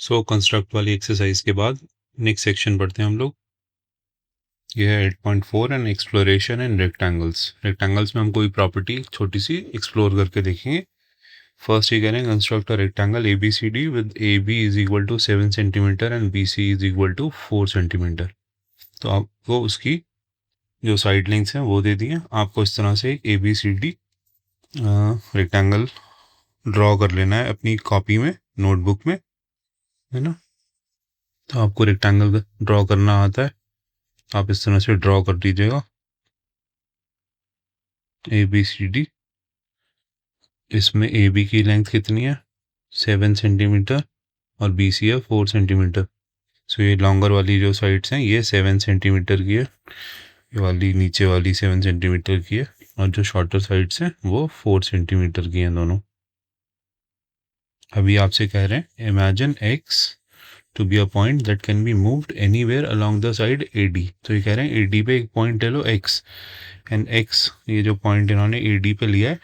सो construct वाली exercise के बाद नेक्स्ट सेक्शन पढ़ते हैं हम लोग। ये है 8.4 and exploration in rectangles. Rectangles में हम कोई प्रॉपर्टी छोटी सी एक्सप्लोर करके देखेंगे। फर्स्ट ये कह रहे हैं construct a rectangle A B C D with A B is equal to 7 centimeter and B C is equal to 4 centimeter. तो आपको उसकी जो साइड लेंथ्स हैं वो दे दिए। आपको इस तरह से A B C D rectangle draw कर लेना है अपनी कॉपी में, नोटबुक में, है ना। तो आपको रेक्टेंगल ड्रॉ करना आता है, आप इस तरह से ड्रॉ कर दीजिएगा ए बी सी डी। इसमें ए बी की लेंथ कितनी है 7 सेंटीमीटर और बी सी है 4 सेंटीमीटर। सो ये लॉन्गर वाली जो साइड्स हैं ये 7 सेंटीमीटर की है, ये वाली नीचे वाली 7 सेंटीमीटर की है, और जो शॉर्टर साइड्स हैं वो 4 सेंटीमीटर की हैं दोनों। अभी आपसे कह रहे हैं imagine X to be a point that can be moved anywhere along the side A D. तो ये कह रहे हैं ए डी पे एक पॉइंट ले लो एक्स, एंड एक्स ये जो पॉइंट इन्होंने ए डी पे लिया है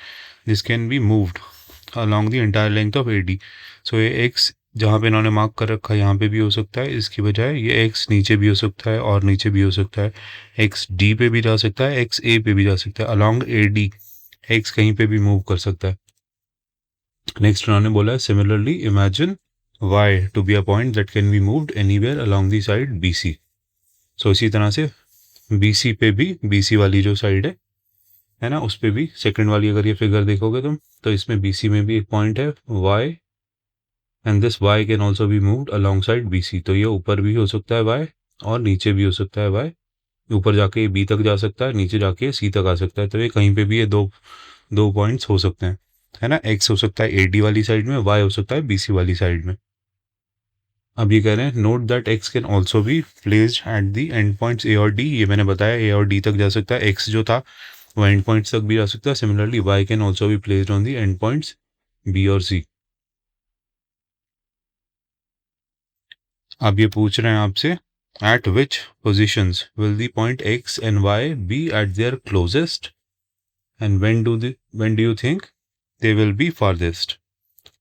this can be moved along the entire length of A D. सो ये एक्स जहाँ पे इन्होंने मार्क कर रखा है यहाँ पे भी हो सकता है, इसकी बजाय ये एक्स नीचे भी हो सकता है और नीचे भी हो सकता है, एक्स डी पे भी जा सकता है, एक्स ए पे भी जा सकता है, अलोंग ए डी एक्स कहीं पे भी मूव कर सकता है। नेक्स्ट उन्होंने बोला है similarly imagine y to be a point that can be moved anywhere along the side BC। सो इसी तरह से BC पे भी, BC वाली जो साइड है ना, उस पे भी सेकंड वाली अगर ये फिगर देखोगे तुम तो इसमें BC में भी एक पॉइंट है y and this y can also be moved along side BC। तो ये ऊपर भी हो सकता है y और नीचे भी हो सकता है y, ऊपर जाके B तक जा सकता है, नीचे जाके C तक आ सकता है। तो ये कहीं पे भी ये दो पॉइंट्स हो सकते हैं, है ना। x हो सकता है AD वाली साइड में, y हो सकता है BC वाली साइड में। अब ये कह रहे हैं note that x can also be placed at the end points A और डी। ये मैंने बताया ए और डी तक जा सकता है, एक्स जो था वो एंड पॉइंट्स तक भी जा सकता है। Similarly Y can also be placed on the end points B और सी। अब ये पूछ रहे हैं आपसे at which positions will the point X and Y be at their closest and when do you think they will be farthest.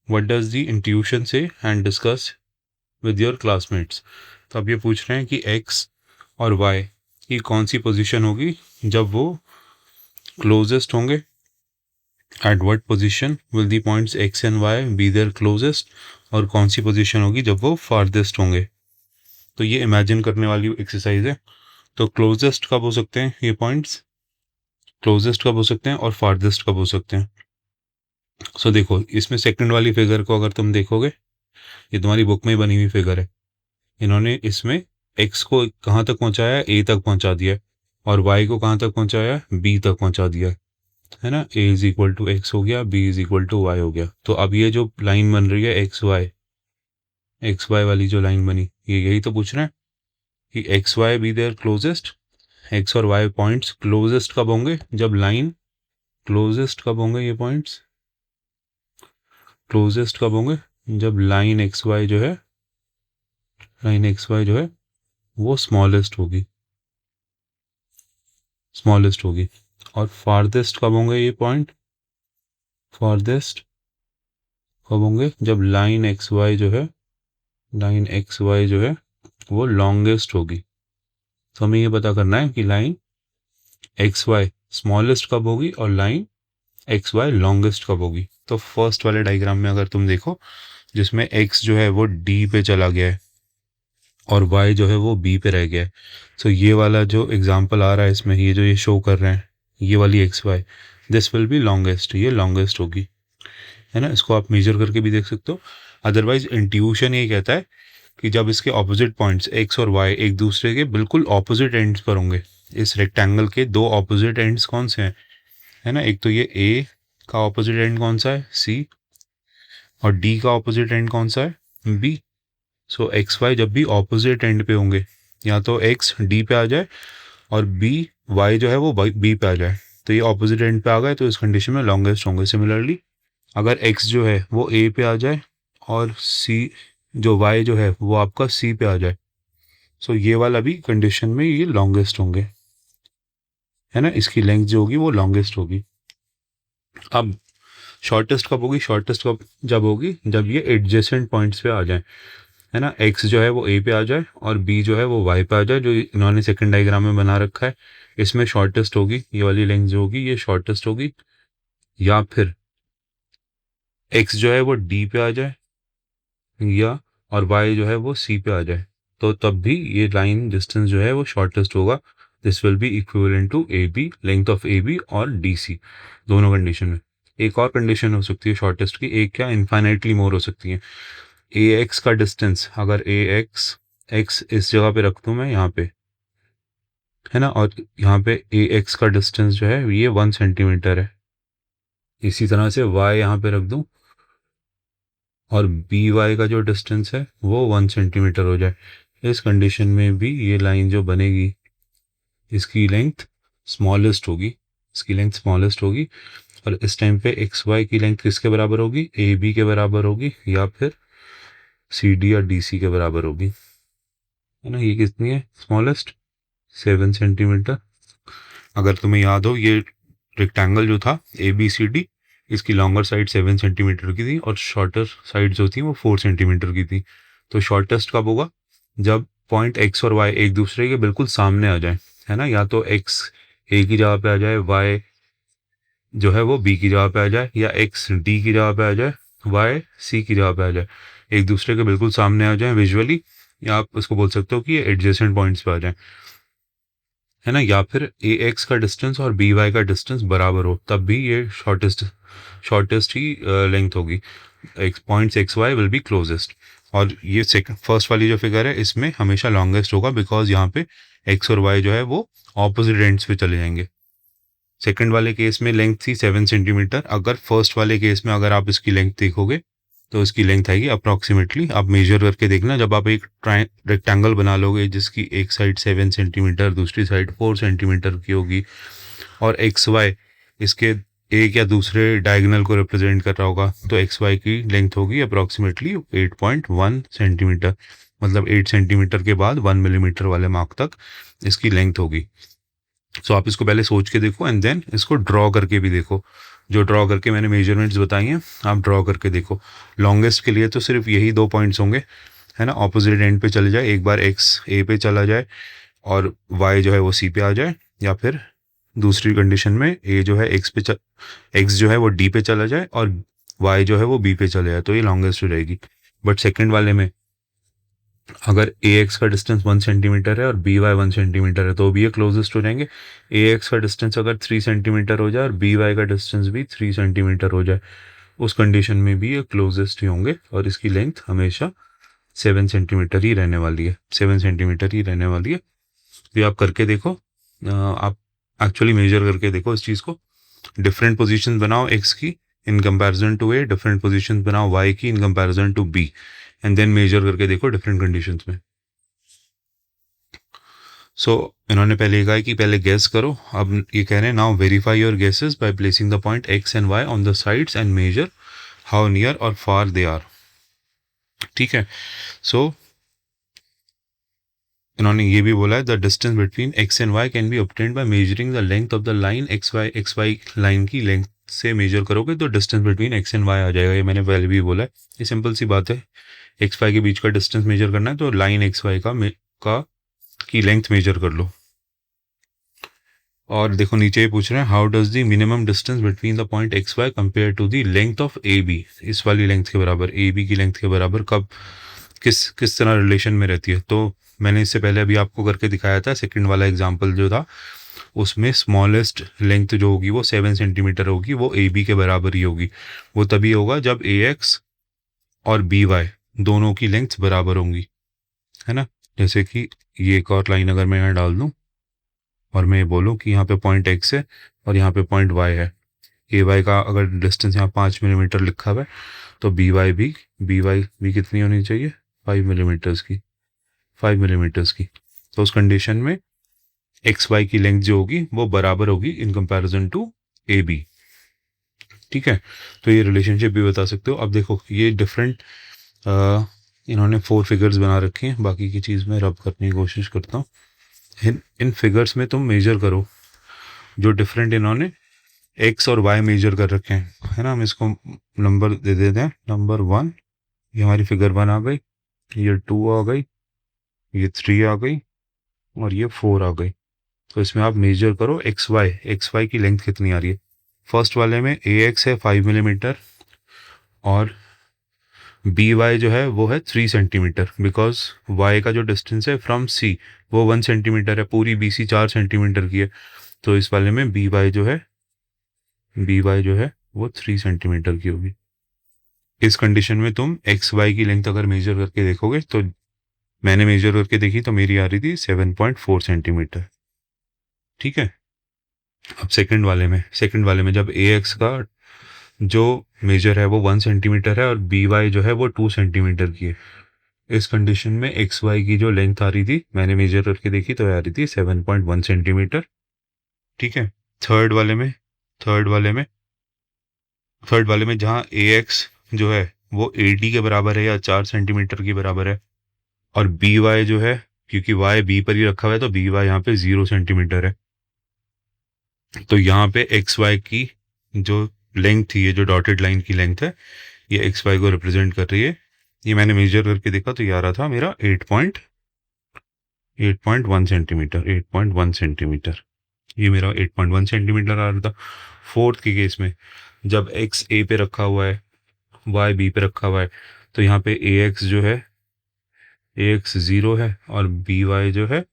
What does the intuition say and discuss with your classmates. तो अब ये पूछ रहे हैं कि x और y की कौन सी पोजीशन होगी जब वो क्लोजेस्ट होंगे। At what position will the points x and y be their closest, और कौन सी पोजीशन होगी जब वो फारदेस्ट होंगे। तो ये इमेजिन करने वाली एक्सरसाइज है। तो क्लोजेस्ट कब हो सकते हैं ये पॉइंट्स, क्लोजेस्ट कब हो सकते हैं और फारदेस्ट कब हो सकते हैं। सो देखो इसमें सेकंड वाली फिगर को अगर तुम देखोगे, ये तुम्हारी बुक में बनी हुई फिगर है। इन्होंने इसमें x को कहाँ तक पहुँचाया, a तक पहुँचा दिया, और y को कहाँ तक पहुँचाया, b तक पहुँचा दिया, है ना। a is equal to X हो गया, b is equal to Y हो गया। तो अब ये जो लाइन बन रही है एक्स वाई वाली जो लाइन बनी, ये यही तो पूछ रहे हैं कि X Y be their closest. X और वाई पॉइंट्स क्लोजेस्ट कब होंगे, जब लाइन क्लोजेस्ट कब होंगे, ये पॉइंट्स क्लोजेस्ट कब होंगे जब लाइन एक्स वाई जो है, लाइन एक्स वाई जो है वो स्मॉलेस्ट होगी, स्मॉलेस्ट होगी। और फारदेस्ट कब होंगे ये पॉइंट, फारदेस्ट कब होंगे जब लाइन एक्स वाई जो है, लाइन एक्स वाई जो है वो लॉन्गेस्ट होगी। तो हमें ये पता करना है कि लाइन एक्स वाई स्मॉलेस्ट कब होगी और लाइन एक्स वाई लॉन्गेस्ट कब होगी। तो फर्स्ट वाले डायग्राम में अगर तुम देखो जिसमें एक्स जो है वो डी पे चला गया है और y जो है वो b पे रह गया है। सो ये वाला जो एग्जांपल आ रहा है इसमें, ये जो ये शो कर रहे हैं ये वाली X Y, this will be longest, ये लॉन्गेस्ट होगी, है ना। इसको आप मेजर करके भी देख सकते हो। अदरवाइज इंट्यूशन ये कहता है कि जब इसके ऑपोजिट पॉइंट्स एक्स और वाई एक दूसरे के बिल्कुल ऑपोजिट एंड्स पर होंगे, इस रेक्टेंगल के दो ऑपोजिट एंड्स कौन से हैं, है ना। एक तो ये ए का ऑपोजिट एंड कौन सा है, सी, और डी का ऑपोजिट एंड कौन सा है, बी। सो एक्स वाई जब भी ऑपोजिट एंड पे होंगे, या तो एक्स डी पे आ जाए और बी वाई जो है वो बी पे आ जाए, तो ये ऑपोजिट एंड पे आ गए, तो इस कंडीशन में लॉन्गेस्ट होंगे। सिमिलरली अगर एक्स जो है वो ए पे आ जाए और सी जो वाई जो है वो आपका सी पे आ जाए, सो ये वाला भी कंडीशन में ये लॉन्गेस्ट होंगे, है ना। इसकी लेंथ जो होगी वो लॉन्गेस्ट होगी। अब शॉर्टेस्ट कब होगी, शॉर्टेस्ट कब जब होगी जब ये एडजेसेंट पॉइंट्स पे आ जाए। है ना, एक्स जो है वो ए पे आ जाए और बी जो है वो वाई पे आ जाए, जो इन्होंने सेकंड डायग्राम में बना रखा है। इसमें शॉर्टेस्ट होगी ये वाली लेंथ जो होगी, ये शॉर्टेस्ट होगी। या फिर एक्स जो है वो डी पे आ जाए, या और वाई जो है वो सी पे आ जाए, तो तब भी ये लाइन डिस्टेंस जो है वो शॉर्टेस्ट होगा। This will be equivalent to A B, length of A B और डी सी, दोनों कंडीशन में। एक और कंडीशन हो सकती है शॉर्टेस्ट की, एक क्या, इन्फाइनाइटली मोर हो सकती है। ए एक्स का डिस्टेंस, अगर ए एक्स, एक्स इस जगह पे रख दूं मैं यहाँ पे, है ना, और यहाँ पे ए एक्स का डिस्टेंस जो है ये 1 सेंटीमीटर है। इसी तरह से वाई यहाँ पे रख दूं और बी वाई का जो डिस्टेंस है वो 1 सेंटीमीटर हो जाए। इस कंडीशन में भी ये लाइन जो बनेगी इसकी लेंथ स्मॉलेस्ट होगी, इसकी लेंथ स्मॉलेस्ट होगी। और इस टाइम पे एक्स वाई की लेंथ किसके बराबर होगी, ए बी के बराबर होगी, या फिर सी डी या डी सी के बराबर होगी, है ना। ये कितनी है स्मॉलेस्ट, 7 सेंटीमीटर। अगर तुम्हें याद हो, ये रेक्टेंगल जो था ए बी सी डी, इसकी लॉन्गर साइड 7 सेंटीमीटर की थी और शॉर्टर साइड जो थी वो 4 सेंटीमीटर की थी। तो शॉर्टेस्ट कब होगा, जब पॉइंट एक्स और वाई एक दूसरे के बिल्कुल सामने आ जाए, है ना। या तो एक्स ए की जगह पे आ जाए, वाई जो है वो बी की जगह पे आ जाए, या एक्स डी की जगह पे आ जाए, वाई सी की जगह पे आ जाए, एक दूसरे के बिल्कुल सामने आ जाए विजुअली, या आप उसको बोल सकते हो कि ये एडजेसेंट पॉइंट्स पे आ जाए, है ना। या फिर ए एक्स का डिस्टेंस और बी वाई का डिस्टेंस बराबर हो, तब भी ये शॉर्टेस्ट ही लेंथ होगी। Points X Y will be closest. और ये सेकंड फर्स्ट वाली जो फिगर है इसमें हमेशा लॉन्गेस्ट होगा, बिकॉज यहाँ पे एक्स और वाई जो है वो ऑपोजिट एंड्स पे चले जाएंगे। सेकंड वाले केस में लेंथ थी 7 सेंटीमीटर, अगर फर्स्ट वाले केस में अगर आप इसकी लेंथ देखोगे तो इसकी लेंथ आएगी अप्रॉक्सीमेटली, आप मेजर करके देखना, जब आप एक रेक्टेंगल बना लोगे जिसकी एक साइड 7 सेंटीमीटर, दूसरी साइड 4 सेंटीमीटर की होगी, और एक्स वाई इसके एक या दूसरे डायगोनल को रिप्रेजेंट कर रहा होगा, तो एक्स वाई की लेंथ होगी अप्रॉक्सीमेटली 8.1 सेंटीमीटर। मतलब 8 सेंटीमीटर के बाद 1 मिलीमीटर वाले मार्क तक इसकी लेंथ होगी। सो आप इसको पहले सोच के देखो एंड देन इसको ड्रॉ करके भी देखो। जो ड्रॉ करके मैंने मेजरमेंट्स बताई हैं आप ड्रॉ करके देखो। लॉन्गेस्ट के लिए तो सिर्फ यही 2 पॉइंट्स होंगे, है ना, ऑपोजिट एंड पे चले जाए, एक बार एक्स ए पे चला जाए और वाई जो है वो सी पे आ जाए, या फिर दूसरी कंडीशन में ए जो है एक्स जो है वो डी पे चला जाए और वाई जो है वो बी पे चले जाए, तो ये लॉन्गेस्ट हो जाएगी। बट सेकंड वाले में अगर ए एक्स का डिस्टेंस 1 सेंटीमीटर है और बी वाई 1 सेंटीमीटर है, तो भी ये क्लोजेस्ट हो जाएंगे। ए एक्स का डिस्टेंस अगर 3 सेंटीमीटर हो जाए और बी वाई का डिस्टेंस भी 3 सेंटीमीटर हो जाए, उस कंडीशन में भी ये क्लोजेस्ट ही होंगे, और इसकी लेंथ हमेशा 7 सेंटीमीटर ही रहने वाली है, 7 सेंटीमीटर ही रहने वाली है। तो ये आप करके देखो, आप एक्चुअली मेजर करके देखो इस चीज़ को। डिफरेंट पोजीशन बनाओ एक्स की in comparison to A, different position बनाओ वाई की in comparison to B, and then measure करके देखो डिफरेंट कंडीशंस में। सो इन्होंने पहले ये कहा है कि पहले गेस करो, अब ये कह रहे हैं now verify your guesses by placing the point X and Y on the sides and measure how near or far they are. ठीक है, सो इन्होंने ये भी बोला है the distance between X and Y can be obtained by measuring the length of the line X Y line की length से measure करोगे तो distance between X and Y आ जाएगा। ये मैंने पहले भी बोला है, ये सिंपल सी बात है। एक्स वाई के बीच का डिस्टेंस मेजर करना है तो लाइन एक्स वाई का की लेंथ मेजर कर लो। और देखो नीचे ही पूछ रहे हैं how does the minimum distance between the point X Y compare to the length of A B, इस वाली लेंथ के बराबर, ए बी की लेंथ के बराबर कब किस तरह रिलेशन में रहती है। तो मैंने इससे पहले अभी आपको करके दिखाया था, सेकंड वाला एग्जांपल जो था उसमें स्मॉलेस्ट लेंथ जो होगी वो 7 सेंटीमीटर होगी, वो ए बी के बराबर ही होगी। वो तभी होगा जब ए एक्स और बी वाई दोनों की लेंथ बराबर होंगी, है ना। जैसे कि ये एक और लाइन अगर मैं यहाँ डाल दूँ और मैं ये बोलूँ कि यहाँ पे पॉइंट एक्स है और यहाँ पे पॉइंट वाई है, ए वाई का अगर डिस्टेंस यहाँ 5 मिलीमीटर लिखा हुआ है तो बी वाई भी कितनी होनी चाहिए, 5 मिलीमीटर्स की, 5 मिलीमीटर्स की। तो उस कंडीशन में एक्स वाई की लेंथ जो होगी वो बराबर होगी in comparison to A B. ठीक है, तो ये रिलेशनशिप भी बता सकते हो। अब देखो ये डिफरेंट इन्होंने 4 फिगर्स बना रखे हैं, बाकी की चीज़ में रब करने की कोशिश करता हूँ। इन फिगर्स में तुम मेजर करो जो डिफरेंट इन्होंने एक्स और वाई मेजर कर रखे हैं, है ना। हम इसको नंबर दे देते हैं, नंबर 1, ये हमारी फिगर 1 आ गई, ये 2 आ गई, ये 3 आ गई और ये 4 आ गई। तो इसमें आप मेजर करो एक्स वाई की लेंथ कितनी आ रही है। फर्स्ट वाले में ए एक्स है 5 मिलीमीटर और बी वाई जो है वो है 3 सेंटीमीटर, बिकॉज वाई का जो डिस्टेंस है फ्रॉम सी वो 1 सेंटीमीटर है, पूरी बी सी 4 सेंटीमीटर की है। तो इस वाले में बी वाई जो है वो 3 सेंटीमीटर की होगी। इस कंडीशन में तुम एक्स वाई की लेंथ अगर मेजर करके देखोगे तो मैंने मेजर करके देखी तो मेरी आ रही थी 7.4 सेंटीमीटर। ठीक है। अब सेकंड वाले में जब ए एक्स का जो मेजर है वो 1 सेंटीमीटर है और बी वाई जो है वो 2 सेंटीमीटर की है, इस कंडीशन में एक्स वाई की जो लेंथ आ रही थी मैंने मेजर करके देखी तो आ रही थी 7.1 सेंटीमीटर। ठीक है। थर्ड वाले में थर्ड वाले में थर्ड वाले में जहाँ ए एक्स जो है वो ए डी के बराबर है या 4 सेंटीमीटर के बराबर है, और बी वाई जो है, क्योंकि वाई बी पर ही रखा हुआ है तो बी वाई यहाँ पे 0 सेंटीमीटर है। तो यहाँ पे एक्स वाई की जो लेंथ थी, ये जो डॉटेड लाइन की लेंथ है, ये एक्स वाई को रिप्रेजेंट कर रही है। ये मैंने मेजर करके देखा तो ये आ रहा था मेरा 8.1 सेंटीमीटर। ये मेरा 8.1 सेंटीमीटर आ रहा था। फोर्थ के केस में जब एक्स ए पे रखा हुआ है, वाई बी पे रखा हुआ है, तो यहाँ पे ए एक्स जो है, ए एक्स 0 है और बी वाई जो है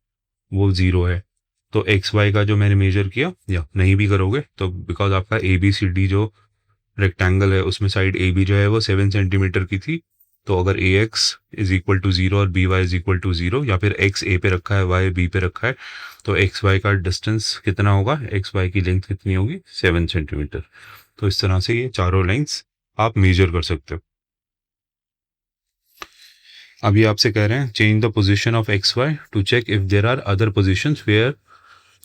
वो 0 है। तो एक्स वाई का जो मैंने मेजर किया, या नहीं भी करोगे तो बिकॉज आपका ए बी सी डी जो रेक्टेंगल है उसमें साइड ए बी जो है वो 7 सेंटीमीटर की थी, तो अगर A X is equal to 0 और B Y is equal to 0, या फिर एक्स ए पे रखा है वाई बी पे रखा है, तो एक्स वाई का डिस्टेंस कितना होगा, एक्स वाई की लेंथ कितनी होगी, 7 सेंटीमीटर। तो इस तरह से ये चारों लेंथ्स आप मेजर कर सकते हो। अभी आपसे कह रहे हैं change the position of X Y to check if there are other positions where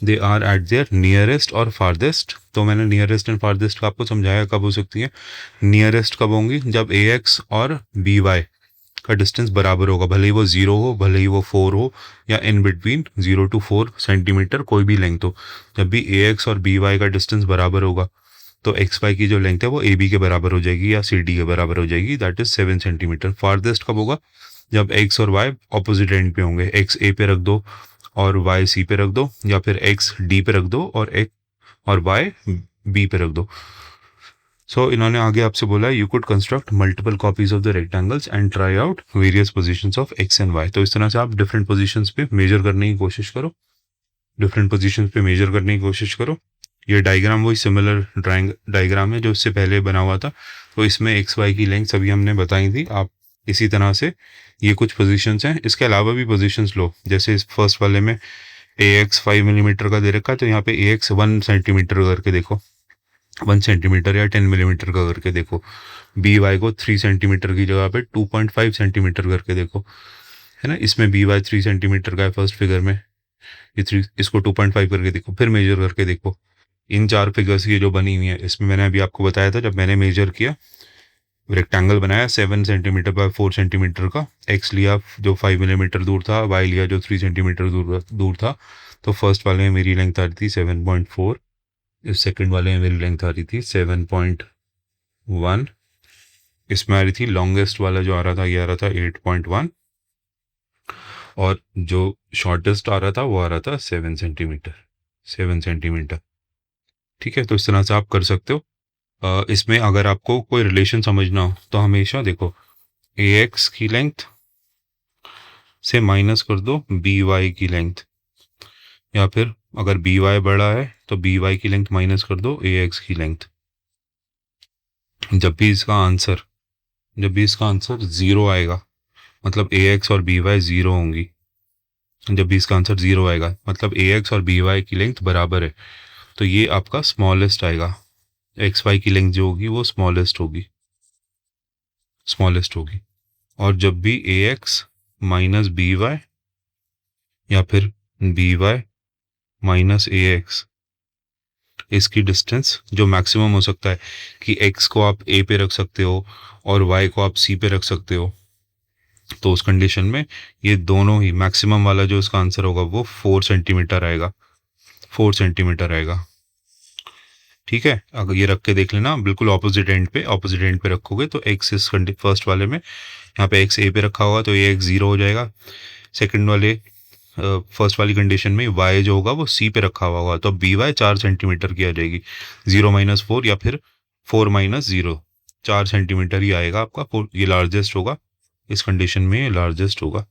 they are at their nearest or farthest. तो मैंने नियरेस्ट एंड फारदेस्ट का आपको समझाया कब हो सकती है। नियरेस्ट कब होंगी, जब ए एक्स और बी वाई का डिस्टेंस बराबर होगा, भले ही वो 0 हो, भले ही वो 4 हो, या इन बिटवीन 0 to 4 सेंटीमीटर कोई भी लेंथ हो। जब भी ए एक्स और बी वाई का डिस्टेंस बराबर होगा तो एक्स वाई की जो लेंथ है वो ए बी के बराबर हो जाएगी या सी डी के बराबर हो जाएगी, दैट इज 7 सेंटीमीटर। फारदेस्ट कब होगा, जब एक्स और वाई ऑपोजिट एंड पे होंगे, एक्स ए पे रख दो और वाई सी पे रख दो, या फिर एक्स डी पे रख दो और वाई बी पे रख दो। सो इन्होंने आगे आपसे बोला you could construct multiple copies of the rectangles and try out various positions of X and Y. तो इस तरह से आप डिफरेंट पोजीशंस पे मेजर करने की कोशिश करो, ये डायग्राम वही सिमिलर डायग्राम है जो इससे पहले बना हुआ था। तो इसमें एक्स वाई की लेंथ सभी हमने बताई थी। आप इसी तरह से ये कुछ पोजीशंस हैं, इसके अलावा भी पोजीशंस लो। जैसे इस फर्स्ट वाले में ए एक्स 5 मिलीमीटर का दे रखा है, तो यहाँ पे ए एक्स 1 सेंटीमीटर करके देखो, 1 सेंटीमीटर या 10 मिलीमीटर का करके देखो। बी वाई को 3 सेंटीमीटर की जगह पे 2.5 सेंटीमीटर करके देखो, है ना। इसमें बी वाई 3 सेंटीमीटर का है फर्स्ट फिगर में, ये 3, इसको 2.5 करके देखो, फिर मेजर करके देखो। इन 4 फिगर्स की जो बनी हुई है, इसमें मैंने अभी आपको बताया था, जब मैंने मेजर किया, रेक्टेंगल बनाया 7 सेंटीमीटर बाय 4 सेंटीमीटर का, एक्स लिया जो 5 मिलीमीटर दूर था, वाई लिया जो 3 सेंटीमीटर दूर था। तो फर्स्ट वाले में मेरी लेंथ आ रही थी 7.4, इस सेकंड वाले में मेरी लेंथ आ रही थी 7.1, इसमें आ रही थी लॉन्गेस्ट वाला जो आ रहा था, ये आ रहा था 8.1, और जो शॉर्टेस्ट आ रहा था वो आ रहा था 7 सेंटीमीटर। ठीक है। तो इस तरह से आप कर सकते हो। इसमें अगर आपको कोई रिलेशन समझना हो तो हमेशा देखो, ए एक्स की लेंथ से माइनस कर दो बी वाई की लेंथ, या फिर अगर बी वाई बड़ा है तो बी वाई की लेंथ माइनस कर दो ए एक्स की लेंथ। जब भी इसका आंसर 0 आएगा, मतलब ए एक्स और बी वाई 0 होंगी। जब भी इसका आंसर 0 आएगा मतलब ए एक्स और बी वाई की लेंथ बराबर है, तो ये आपका स्मॉलेस्ट आएगा। एक्स वाई की लेंथ जो होगी वो स्मॉलेस्ट होगी। और जब भी ए एक्स माइनस बी वाई, या फिर बी वाई माइनस ए एक्स, इसकी डिस्टेंस जो मैक्सिमम हो सकता है कि एक्स को आप ए पे रख सकते हो और वाई को आप सी पे रख सकते हो, तो उस कंडीशन में ये दोनों ही मैक्सिमम वाला जो इसका आंसर होगा वो 4 सेंटीमीटर आएगा। ठीक है, अगर ये रख के देख लेना बिल्कुल ऑपोजिट एंड पे रखोगे तो एक्स इस फर्स्ट वाले में यहाँ पे एक्स ए पे रखा होगा तो ये एक्स 0 हो जाएगा। सेकंड वाले फर्स्ट वाली कंडीशन में y जो होगा वो c पे रखा हुआ होगा तो बी वाई 4 सेंटीमीटर की आ जाएगी। 0 - 4 या फिर 4 - 0, 4 सेंटीमीटर ही आएगा आपका। ये लार्जेस्ट होगा इस कंडीशन में, लार्जेस्ट होगा।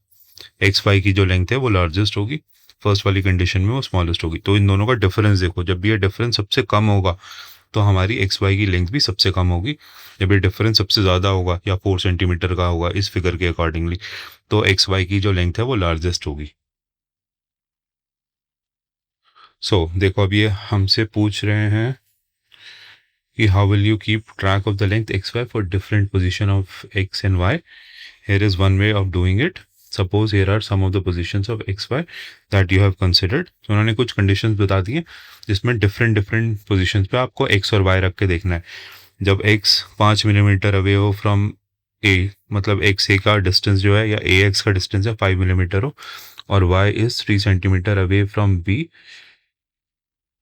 एक्स वाई की जो लेंथ है वो लार्जेस्ट होगी, फर्स्ट वाली कंडीशन में वो स्मॉलेस्ट होगी। तो इन दोनों का डिफरेंस देखो, जब भी ये डिफरेंस सबसे कम होगा तो हमारी एक्स वाई की लेंथ भी सबसे कम होगी। जब ये डिफरेंस सबसे ज़्यादा होगा या 4 सेंटीमीटर का होगा इस फिगर के अकॉर्डिंगली, तो एक्स वाई की जो लेंथ है वो लार्जेस्ट होगी। देखो अब ये हमसे पूछ रहे हैं कि how will you keep track of the length X Y for different position of X and Y. Here is one way of doing it. Suppose here are some of the positions of x, y that you have considered. So उन्होंने कुछ conditions बता दी हैं जिसमें different positions पे आपको x और y रख के देखना है। जब x 5 मिलीमीटर अवे हो from a, मतलब x a का डिस्टेंस जो है या ax का डिस्टेंस है 5 मिलीमीटर हो, और y is 3 centimetre away from b,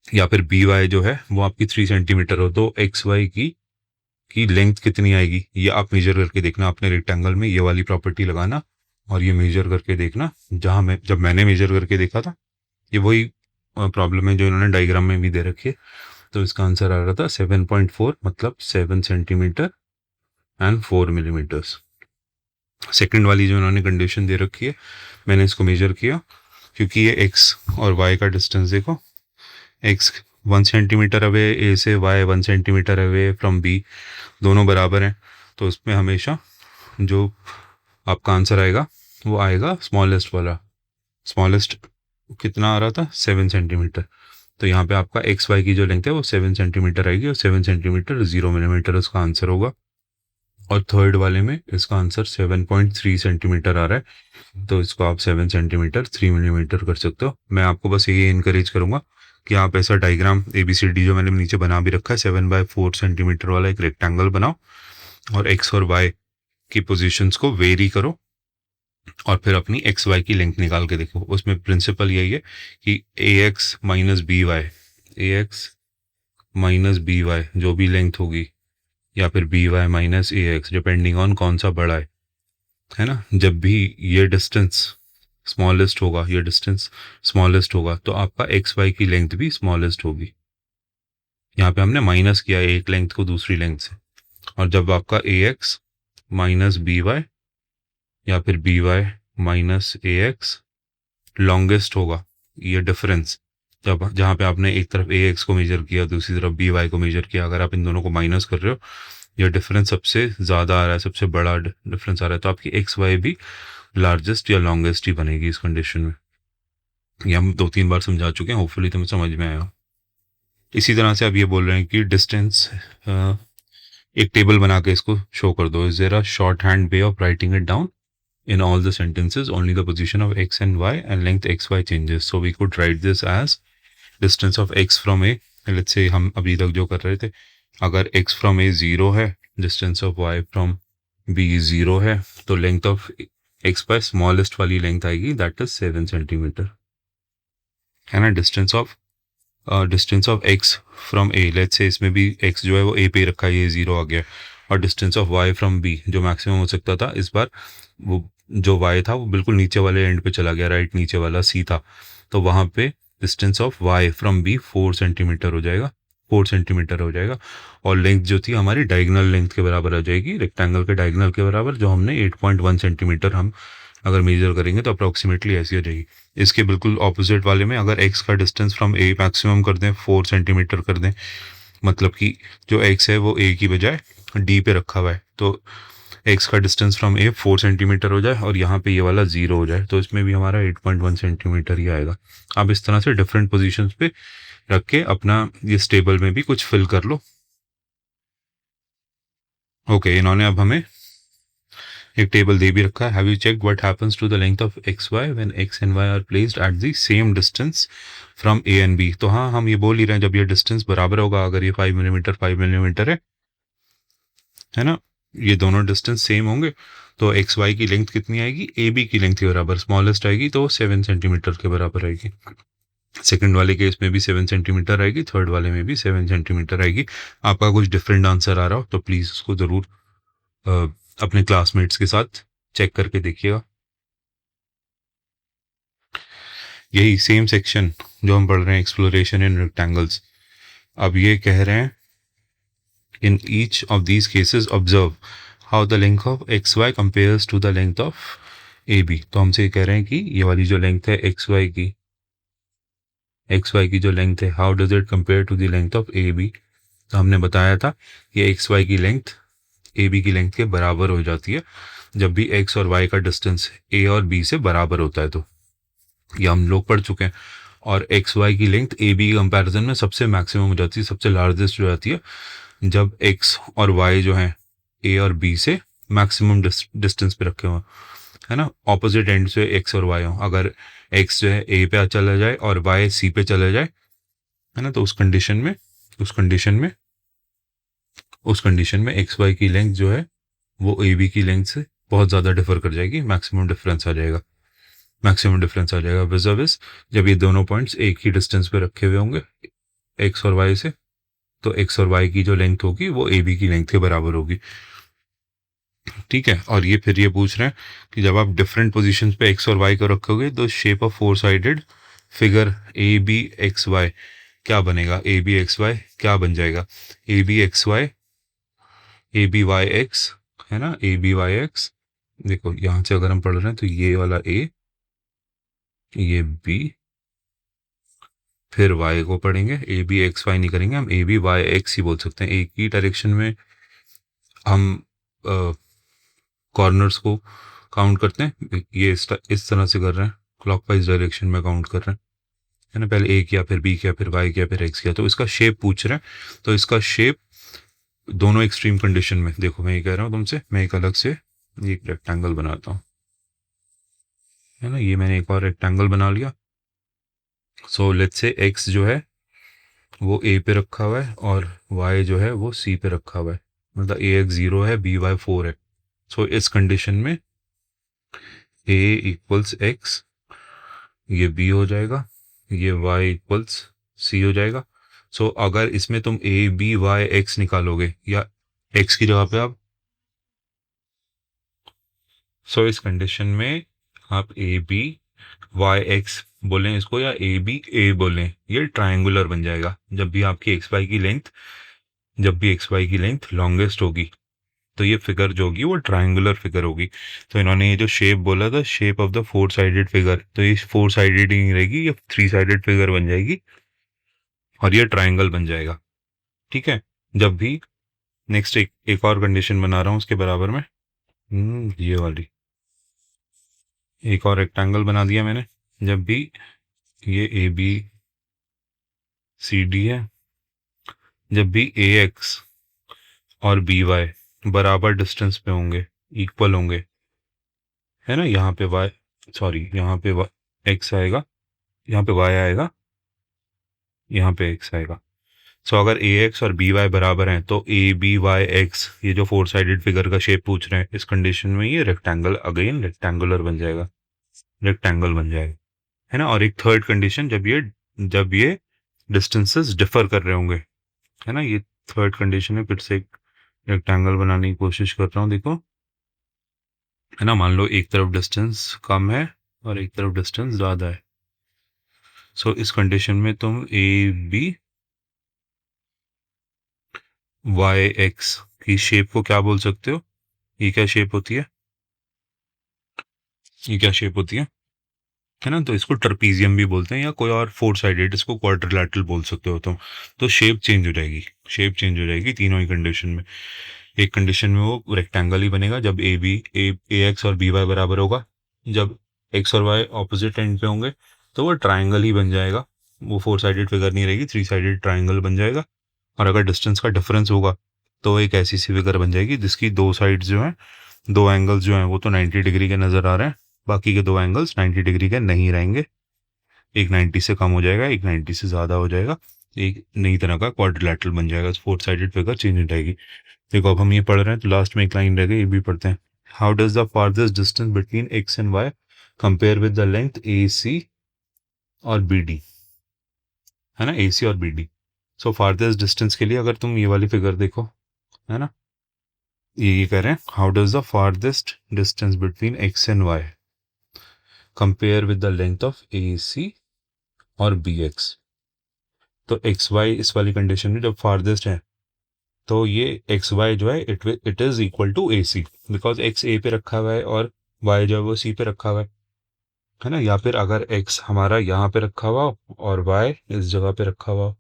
या फिर बी वाई जो है वो आपकी 3 सेंटीमीटर हो, तो एक्स वाई की लेंथ कितनी आएगी ये आप मेजर करके देखना। अपने रेक्टेंगल में ये वाली प्रॉपर्टी लगाना और ये मेजर करके देखना। जब मैंने मेजर करके देखा था, ये वही प्रॉब्लम है जो इन्होंने डायग्राम में भी दे रखी है। तो इसका आंसर आ रहा था 7.4, मतलब 7 सेंटीमीटर एंड 4 मिलीमीटर्स। सेकंड वाली जो इन्होंने कंडीशन दे रखी है, मैंने इसको मेजर किया क्योंकि ये एक्स और वाई का डिस्टेंस देखो, एक्स 1 सेंटीमीटर अवे ए से, Y 1 centimeter away from B, दोनों बराबर हैं। तो इसमें हमेशा जो आपका आंसर आएगा वो आएगा स्मॉलेस्ट वाला। स्मॉलेस्ट कितना आ रहा था? 7 सेंटीमीटर। तो यहाँ पे आपका एक्स वाई की जो लेंथ है वो 7 सेंटीमीटर आएगी और 7 सेंटीमीटर 0 मिलीमीटर इसका आंसर होगा। और थर्ड वाले में इसका आंसर 7.3 सेंटीमीटर आ रहा है, तो इसको आप 7 सेंटीमीटर 3 मिलीमीटर कर सकते हो। मैं आपको बस ये इनकरेज करूँगा कि आप ऐसा डायग्राम ABCD जो मैंने नीचे बना भी रखा है 7/4 सेंटीमीटर वाला एक रेक्टेंगल बनाओ और एक्स और वाई की पोजीशंस को वेरी करो और फिर अपनी एक्स वाई की लेंथ निकाल के देखो। उसमें प्रिंसिपल यही है कि AX - BY, AX - BY जो भी लेंथ होगी, या फिर BY - AX डिपेंडिंग ऑन कौन सा बड़ा है ना। जब भी ये डिस्टेंस स्मॉलेस्ट होगा, ये डिस्टेंस स्मॉलेस्ट होगा, तो आपका एक्स वाई की लेंथ भी स्मॉलेस्ट होगी। यहाँ पे हमने माइनस किया एक लेंथ को दूसरी लेंथ से। और जब आपका AX - BY या फिर BY - AX लॉन्गेस्ट होगा, ये डिफरेंस जब जहाँ पे आपने एक तरफ AX को मेजर किया दूसरी तरफ BY को मेजर किया, अगर आप इन दोनों को माइनस कर रहे हो, ये डिफरेंस सबसे ज़्यादा आ रहा है, सबसे बड़ा डिफरेंस आ रहा है, तो आपकी एक्स वाई भी लार्जेस्ट या लॉन्गेस्ट ही बनेगी इस कंडीशन में। ये हम 2-3 बार समझा चुके हैं, होपफुली तुम्हें समझ में आया। इसी तरह से अब ये बोल रहे हैं कि डिस्टेंस, एक टेबल बना के इसको शो कर दो। Is there a short hand way of writing it down in all the sentences? Only the position of x and y and length xy changes. So we could write this as distance of x from a, let's say हम अभी तक जो कर रहे थे, अगर x from a 0 है, distance of y from b 0 है, तो length of x by smallest वाली length आएगी, that is 7 सेंटीमीटर है ना। Distance of x from a, let's say इसमें भी x जो है वो a पे रखा है, ये 0 आ गया। और distance of y from b जो मैक्सिमम हो सकता था, इस बार वो जो y था वो बिल्कुल नीचे वाले एंड पे चला गया, राइट नीचे वाला c था, तो वहाँ पे distance of y from b 4 centimetre हो जाएगा, 4 सेंटीमीटर हो जाएगा। और लेंथ जो थी हमारी डायगोनल लेंथ के बराबर आ जाएगी, रेक्टेंगल के डायगोनल के बराबर, जो हमने 8.1 सेंटीमीटर हम अगर मेजर करेंगे तो अप्रॉक्सीमेटली ऐसी हो जाएगी। इसके बिल्कुल ऑपोजिट वाले में अगर x का डिस्टेंस फ्रॉम a मैक्सिमम कर दें, 4 सेंटीमीटर कर दें, मतलब कि जो x है वो a की बजाय d पे रखा हुआ है, तो x का डिस्टेंस फ्रॉम a 4 सेंटीमीटर हो जाए और यहाँ पे ये वाला 0 हो जाए, तो इसमें भी हमारा 8.1 सेंटीमीटर ही आएगा। आप इस तरह से डिफरेंट पोजीशंस पे रख के अपना इस टेबल में भी कुछ फिल कर लो। ओके, इन्होंने अब हमें एक टेबल दे भी रखा है। Have you check what happens to the length of X Y when X and Y are placed at the same distance from A and B. तो हाँ, हम ये बोल ही रहे हैं जब ये डिस्टेंस बराबर होगा, अगर ये 5 मिलीमीटर 5 मिलीमीटर है ना, ये दोनों डिस्टेंस सेम होंगे, तो एक्स वाई की लेंथ कितनी आएगी? ए बी की लेंथ के बराबर, स्मॉलेस्ट आएगी तो 7 सेंटीमीटर के बराबर आएगी। सेकंड वाले केस में भी 7 सेंटीमीटर आएगी, थर्ड वाले में भी 7 सेंटीमीटर आएगी। आपका कुछ डिफरेंट आंसर आ रहा हो तो प्लीज़ उसको ज़रूर अपने क्लासमेट्स के साथ चेक करके देखिएगा। यही सेम सेक्शन जो हम पढ़ रहे हैं, एक्सप्लोरेशन इन रेक्टेंगल्स, अब ये कह रहे हैं in each of these cases observe how the length of X Y compares to the length of A B. तो हमसे कह रहे हैं कि ये वाली जो लेंथ है एक्स वाई की जो लेंथ है, how does it compare to the length of A B. तो हमने बताया था कि एक्स वाई की लेंथ ए बी की लेंथ के बराबर हो जाती है जब भी एक्स और वाई का डिस्टेंस ए और बी से बराबर होता है। तो ये हम लोग पढ़ चुके हैं। और एक्स वाई की लेंथ ए बी के कंपैरिजन में सबसे मैक्सिमम हो जाती है, सबसे लार्जेस्ट हो जाती है जब एक्स और वाई जो है ए और बी से मैक्सिमम डिस्टेंस पे रखे हुए है ना, ऑपोजिट एंड से एक्स और वाई हो। अगर एक्स जो है ए पे चला जाए और वाई सी पे चला जाए, है ना, तो उस कंडीशन में एक्स वाई की लेंथ जो है वो ए बी की लेंथ से बहुत ज़्यादा डिफर कर जाएगी, मैक्सिमम डिफरेंस आ जाएगा विज़ जब ये दोनों पॉइंट्स एक ही डिस्टेंस पे रखे हुए होंगे एक्स और वाई से, तो एक्स और वाई की जो लेंथ होगी वो ए बी की लेंथ के बराबर होगी। ठीक है, और ये फिर ये पूछ रहे हैं कि जब आप डिफरेंट पोजीशंस पे एक्स और वाई को रखोगे तो shape of four sided figure A B X Y क्या बनेगा, ए बी एक्स वाई क्या बन जाएगा, A B X Y A B Y X, है ना, ए बी वाई एक्स। देखो यहाँ से अगर हम पढ़ रहे हैं तो ये वाला ए, ये बी, फिर y को पढ़ेंगे, ए बी एक्स वाई नहीं करेंगे, हम ए बी वाई एक्स ही बोल सकते हैं। एक ही डायरेक्शन में हम कॉर्नर्स को काउंट करते हैं, ये इस तरह से कर रहे हैं, क्लॉकवाइज डायरेक्शन में काउंट कर रहे हैं, है ना, पहले ए किया फिर बी किया फिर वाई किया फिर एक्स किया। तो इसका शेप पूछ रहे हैं, तो इसका शेप दोनों एक्सट्रीम कंडीशन में, देखो मैं ये कह रहा हूँ तुमसे, मैं एक अलग से एक रेक्टेंगल बनाता हूँ, है ना, ये मैंने एक और रेक्टेंगल बना लिया। सो लेट्स से एक्स जो है वो ए पे रखा हुआ है और y जो है वो सी पे रखा हुआ है, मतलब ए एक्स 0 है, बी वाई 4 है। सो इस कंडीशन में a इक्वल्स एक्स, ये b हो जाएगा, ये y इक्वल्स c हो जाएगा। सो अगर इसमें तुम a b y x निकालोगे या x की जगह पे आप, सो इस कंडीशन में आप a b y x बोलें इसको या ए बी ए बोलें, ये ट्रायंगुलर बन जाएगा जब भी आपकी एक्स वाई की लेंथ लॉन्गेस्ट होगी, तो ये फिगर जो होगी वो ट्रायंगुलर फिगर होगी। तो इन्होंने ये जो शेप बोला था, shape of the four sided figure, तो ये फोर साइडेड ही नहीं रहेगी, ये थ्री साइडेड फिगर बन जाएगी और ये ट्रायंगल बन जाएगा। ठीक है, जब भी नेक्स्ट एक और कंडीशन बना रहा हूँ उसके बराबर में, ये वाली एक और रेक्टेंगल बना दिया मैंने, जब भी ये ए बी सी डी है, जब भी ए एक्स और बी वाई बराबर डिस्टेंस पे होंगे, इक्वल होंगे, है ना, यहाँ पे वाई, सॉरी यहाँ पे एक्स आएगा, यहाँ पे वाई आएगा, यहाँ पे एक्स आएगा। सो अगर ए एक्स और बी वाई बराबर हैं तो ए बी वाई एक्स, ये जो फोर साइडेड फिगर का शेप पूछ रहे हैं, इस कंडीशन में ये रेक्टेंगल अगेन रेक्टेंगुलर बन जाएगा, रेक्टेंगल बन जाएगा, है ना। और एक थर्ड कंडीशन, जब ये डिस्टेंसेस डिफर कर रहे होंगे, है ना, ये थर्ड कंडीशन है। फिर से एक रेक्टेंगल बनाने की कोशिश कर रहा हूँ, देखो, है ना, मान लो एक तरफ डिस्टेंस कम है और एक तरफ डिस्टेंस ज़्यादा है। सो इस कंडीशन में तुम ए बी वाई एक्स की शेप को क्या बोल सकते हो, ये क्या शेप होती है, ये क्या शेप होती है ना, तो इसको ट्रपीजियम भी बोलते हैं या कोई और फोर साइडेड, इसको क्वाड्रिलैटरल बोल सकते हो तुम। तो शेप चेंज हो जाएगी तीनों ही कंडीशन में। एक कंडीशन में वो रेक्टेंगल ही बनेगा जब ए एक्स और बी वाई बराबर होगा, जब एक्स और वाई ऑपोजिट एंड पे होंगे तो वो ट्राइंगल ही बन जाएगा, वो फोर साइडेड फिगर नहीं रहेगी, थ्री साइडेड ट्राइंगल बन जाएगा। और अगर डिस्टेंस का डिफरेंस होगा तो एक ऐसी सी फिगर बन जाएगी जिसकी दो साइड्स जो हैं, दो एंगल्स जो हैं वो तो 90 डिग्री के नज़र आ रहे हैं, बाकी के दो एंगल्स 90 डिग्री के नहीं रहेंगे, एक 90 से कम हो जाएगा, एक 90 से ज़्यादा हो जाएगा, एक नई तरह का क्वाड्रिलैटरल बन जाएगा, फोर साइडेड फिगर चेंज हो जाएगी। देखो अब हम ये पढ़ रहे हैं तो लास्ट में एक लाइन रह गई, ये भी पढ़ते हैं। How does the farthest distance between X and Y compare with the length A C और बी डी। है ना, AC और BD। सो फारदेस्ट डिस्टेंस के लिए अगर तुम ये वाली फिगर देखो, है ना, ये कह रहे हैं how does the farthest distance between x and y compare with the length of AC और BX। तो XY इस वाली कंडीशन में जब फारदेस्ट है तो ये XY जो है it is equal to AC, because X A पे रखा हुआ है और Y जो है वो C पे रखा हुआ है ना। या फिर अगर X हमारा यहाँ पे रखा हुआ और Y इस जगह पे रखा हुआ,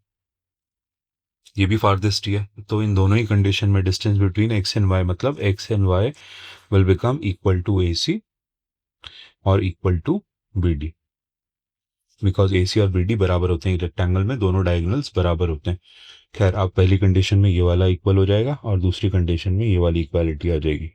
ये भी फारदेस्ट ही है। तो इन दोनों ही कंडीशन में distance between X and Y मतलब X and Y will become equal to AC और equal to BD, because AC और BD बराबर होते हैं रेक्टेंगल में, दोनों डायगोनल्स बराबर होते हैं। खैर अब पहली कंडीशन में ये वाला इक्वल हो जाएगा और दूसरी कंडीशन में ये वाली इक्वालिटी आ जाएगी।